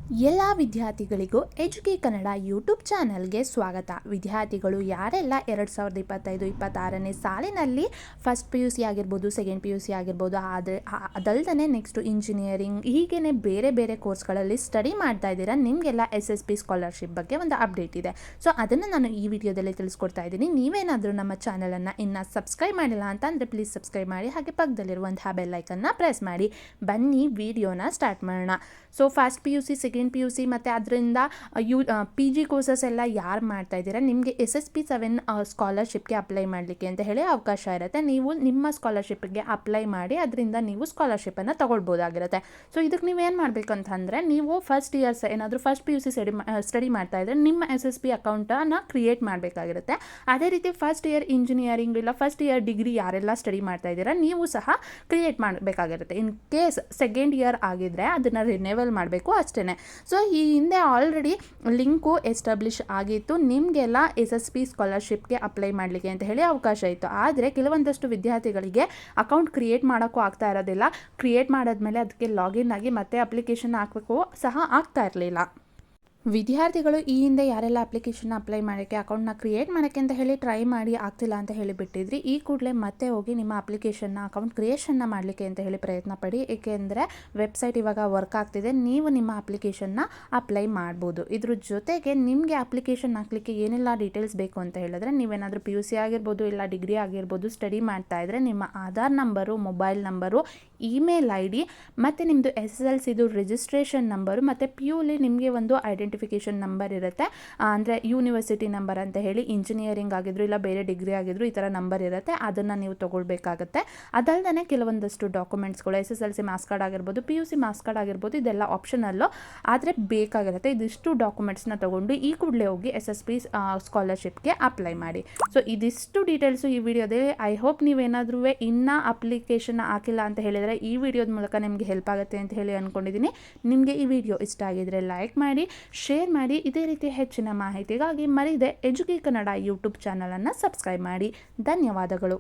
ಎಲ್ಲ ವಿದ್ಯಾರ್ಥಿಗಳಿಗೂ ಎಜುಕೇ ಕನ್ನಡ ಯೂಟ್ಯೂಬ್ ಚಾನಲ್ಗೆ ಸ್ವಾಗತ. ವಿದ್ಯಾರ್ಥಿಗಳು ಯಾರೆಲ್ಲ 2025-26ನೇ ಸಾಲಿನಲ್ಲಿ ಫಸ್ಟ್ PUC ಆಗಿರ್ಬೋದು, ಸೆಕೆಂಡ್ PUC ಆಗಿರ್ಬೋದು, ಅದಲ್ಲದೆ ನೆಕ್ಸ್ಟು ಇಂಜಿನಿಯರಿಂಗ್ ಹೀಗೇ ಬೇರೆ ಬೇರೆ ಕೋರ್ಸ್ಗಳಲ್ಲಿ ಸ್ಟಡಿ ಮಾಡ್ತಾ ಇದ್ದೀರಾ, ನಿಮಗೆಲ್ಲ SSP ಸ್ಕಾಲರ್ಶಿಪ್ ಬಗ್ಗೆ ಒಂದು ಅಪ್ಡೇಟ್ ಇದೆ. ಸೊ ಅದನ್ನು ನಾನು ಈ ವಿಡಿಯೋದಲ್ಲಿ ತಿಳಿಸ್ಕೊಡ್ತಾ ಇದ್ದೀನಿ. ನೀವೇನಾದರೂ ನಮ್ಮ ಚಾನಲನ್ನು ಇನ್ನೂ ಸಬ್ಸ್ಕ್ರೈಬ್ ಮಾಡಿಲ್ಲ ಅಂತಂದರೆ ಪ್ಲೀಸ್ ಸಬ್ಸ್ಕ್ರೈಬ್ ಮಾಡಿ, ಹಾಗೆ ಪಕ್ಕದಲ್ಲಿರುವಂತಹ ಬೆಲ್ಲೈಕನ್ನ ಪ್ರೆಸ್ ಮಾಡಿ. ಬನ್ನಿ ವಿಡಿಯೋನ ಸ್ಟಾರ್ಟ್ ಮಾಡೋಣ. So first PUC, second PUC ಮತ್ತು ಅದರಿಂದ PG ಕೋರ್ಸಸ್ ಎಲ್ಲ ಯಾರು ಮಾಡ್ತಾ ಇದ್ದೀರಾ, ನಿಮಗೆ SSP 7 ಸ್ಕಾಲರ್ಶಿಪ್ಗೆ ಅಪ್ಲೈ ಮಾಡಲಿಕ್ಕೆ ಅಂತ ಹೇಳಿ ಅವಕಾಶ ಇರುತ್ತೆ. ನೀವು ನಿಮ್ಮ ಸ್ಕಾಲರ್ಶಿಪ್ಗೆ ಅಪ್ಲೈ ಮಾಡಿ ಅದರಿಂದ ನೀವು ಸ್ಕಾಲರ್ಶಿಪ್ಪನ್ನು ತೊಗೊಳ್ಬೋದಾಗಿರುತ್ತೆ. ಸೊ ಇದಕ್ಕೆ ನೀವೇನು ಮಾಡಬೇಕು ಅಂತಂದರೆ, ನೀವು ಫಸ್ಟ್ ಇಯರ್ಸ್ ಏನಾದರೂ ಫಸ್ಟ್ PUC ಸ್ಟಡಿ ಮಾಡ್ತಾ ಇದ್ದರೆ ನಿಮ್ಮ SSP ಅಕೌಂಟನ್ನು ಕ್ರಿಯೇಟ್ ಮಾಡಬೇಕಾಗಿರುತ್ತೆ. ಅದೇ ರೀತಿ ಫಸ್ಟ್ ಇಯರ್ ಇಂಜಿನಿಯರಿಂಗ್ ಇಲ್ಲ ಫಸ್ಟ್ ಇಯರ್ ಡಿಗ್ರಿ ಯಾರೆಲ್ಲ ಸ್ಟಡಿ ಮಾಡ್ತಾ ಇದ್ದೀರಾ ನೀವು ಸಹ ಕ್ರಿಯೇಟ್ ಮಾಡಬೇಕಾಗಿರುತ್ತೆ. ಇನ್ ಕೇಸ್ ಸೆಕೆಂಡ್ ಇಯರ್ ಆಗಿದ್ದರೆ ಅದನ್ನು ರಿನ್ಯೂವಲ್ ಮಾಡಬೇಕು ಅಷ್ಟೇ. ಸೊ ಈ ಹಿಂದೆ ಆಲ್ರೆಡಿ ಲಿಂಕು ಎಸ್ಟಾಬ್ಲಿಷ್ ಆಗಿತ್ತು, ನಿಮಗೆಲ್ಲ SSP ಸ್ಕಾಲರ್ಶಿಪ್ಗೆ ಅಪ್ಲೈ ಮಾಡಲಿಕ್ಕೆ ಅಂತ ಹೇಳಿ ಅವಕಾಶ ಇತ್ತು. ಆದರೆ ಕೆಲವೊಂದಷ್ಟು ವಿದ್ಯಾರ್ಥಿಗಳಿಗೆ ಅಕೌಂಟ್ ಕ್ರಿಯೇಟ್ ಮಾಡೋಕ್ಕೂ ಆಗ್ತಾ ಇರೋದಿಲ್ಲ. ಕ್ರಿಯೇಟ್ ಮಾಡಾದ್ಮೇಲೆ ಅದಕ್ಕೆ ಲಾಗಿನ್ ಆಗಿ ಮತ್ತೆ ಅಪ್ಲಿಕೇಶನ್ ಹಾಕಬೇಕು ಸಹ ಆಗ್ತಾ ಇರಲಿಲ್ಲ. ವಿದ್ಯಾರ್ಥಿಗಳು ಈ ಹಿಂದೆ ಯಾರೆಲ್ಲ ಅಪ್ಲಿಕೇಶನ್ ಅಪ್ಲೈ ಮಾಡೋಕ್ಕೆ ಅಕೌಂಟ್ನ ಕ್ರಿಯೇಟ್ ಮಾಡೋಕ್ಕೆ ಅಂತ ಹೇಳಿ ಟ್ರೈ ಮಾಡಿ ಆಗ್ತಿಲ್ಲ ಅಂತ ಹೇಳಿ ಬಿಟ್ಟಿದ್ರಿ, ಈ ಕೂಡಲೇ ಮತ್ತೆ ಹೋಗಿ ನಿಮ್ಮ ಅಪ್ಲಿಕೇಶನ್ನ ಅಕೌಂಟ್ ಕ್ರಿಯೇಷನ್ನ ಮಾಡಲಿಕ್ಕೆ ಅಂತ ಹೇಳಿ ಪ್ರಯತ್ನ ಪಡಿ. ಏಕೆಂದರೆ ವೆಬ್ಸೈಟ್ ಇವಾಗ ವರ್ಕ್ ಆಗ್ತಿದೆ, ನೀವು ನಿಮ್ಮ ಅಪ್ಲಿಕೇಶನ್ನ ಅಪ್ಲೈ ಮಾಡ್ಬೋದು. ಇದ್ರ ಜೊತೆಗೆ ನಿಮಗೆ ಅಪ್ಲಿಕೇಶನ್ ಹಾಕಲಿಕ್ಕೆ ಏನೆಲ್ಲ ಡೀಟೇಲ್ಸ್ ಬೇಕು ಅಂತ ಹೇಳಿದ್ರೆ, ನೀವೇನಾದರೂ PUC ಆಗಿರ್ಬೋದು ಇಲ್ಲ ಡಿಗ್ರಿ ಆಗಿರ್ಬೋದು ಸ್ಟಡಿ ಮಾಡ್ತಾ ಇದ್ದರೆ ನಿಮ್ಮ Aadhaar number, mobile number, email ID ಮತ್ತು ನಿಮ್ಮದು SSLCದು ರಿಜಿಸ್ಟ್ರೇಷನ್ ನಂಬರು ಮತ್ತು PUಲಿ ನಿಮಗೆ ಒಂದು ಐಡೆಂಟಿಫಿಕೇಷನ್ ನಂಬರ್ ಇರುತ್ತೆ, ಅಂದರೆ ಯೂನಿವರ್ಸಿಟಿ ನಂಬರ್ ಅಂತ ಹೇಳಿ. ಇಂಜಿನಿಯರಿಂಗ್ ಆಗಿದ್ರು ಇಲ್ಲ ಬೇರೆ ಡಿಗ್ರಿ ಆಗಿದ್ರು ಈ ಥರ ನಂಬರ್ ಇರುತ್ತೆ, ಅದನ್ನು ನೀವು ತೊಗೊಳ್ಬೇಕಾಗತ್ತೆ. ಅದಲ್ಲದೆ ಕೆಲವೊಂದಷ್ಟು ಡಾಕ್ಯುಮೆಂಟ್ಸ್ಗಳು SSLC ಮಾರ್ಕ್ಸ್ ಕಾರ್ಡ್ ಆಗಿರ್ಬೋದು, PUC ಮಾರ್ಕ್ಸ್ ಕಾರ್ಡ್ ಆಗಿರ್ಬೋದು, ಇದೆಲ್ಲ ಆಪ್ಷನಲ್ಲು ಆದರೆ ಬೇಕಾಗಿರುತ್ತೆ. ಇದಿಷ್ಟು ಡಾಕ್ಯುಮೆಂಟ್ಸ್ನ ತೊಗೊಂಡು ಈ ಕೂಡಲೇ ಹೋಗಿ SSP ಸ್ಕಾಲರ್ಶಿಪ್ಗೆ ಅಪ್ಲೈ ಮಾಡಿ. ಸೊ ಇದಿಷ್ಟು ಡೀಟೇಲ್ಸು ಈ ವಿಡಿಯೋದಲ್ಲಿ. ಐ ಹೋಪ್ ನೀವೇನಾದರೂ ಇನ್ನೂ ಅಪ್ಲಿಕೇಶನ್ ಹಾಕಿಲ್ಲ ಅಂತ ಹೇಳಿದರೆ ಈ ವಿಡಿಯೋದ ಮೂಲಕ ನಿಮಗೆ ಹೆಲ್ಪ್ ಆಗುತ್ತೆ ಅಂತ ಹೇಳಿ ಅಂದ್ಕೊಂಡಿದ್ದೀನಿ. ನಿಮಗೆ ಈ ವಿಡಿಯೋ ಇಷ್ಟ ಆಗಿದ್ರೆ ಲೈಕ್ ಮಾಡಿ, ಶೇರ್ ಮಾಡಿ. ಇದೇ ರೀತಿ ಹೆಚ್ಚಿನ ಮಾಹಿತಿಗಾಗಿ ಮರೀದೆ ಎಜುಕೇ ಕನ್ನಡ ಯೂಟ್ಯೂಬ್ ಚಾನಲನ್ನು ಸಬ್ಸ್ಕ್ರೈಬ್ ಮಾಡಿ. ಧನ್ಯವಾದಗಳು.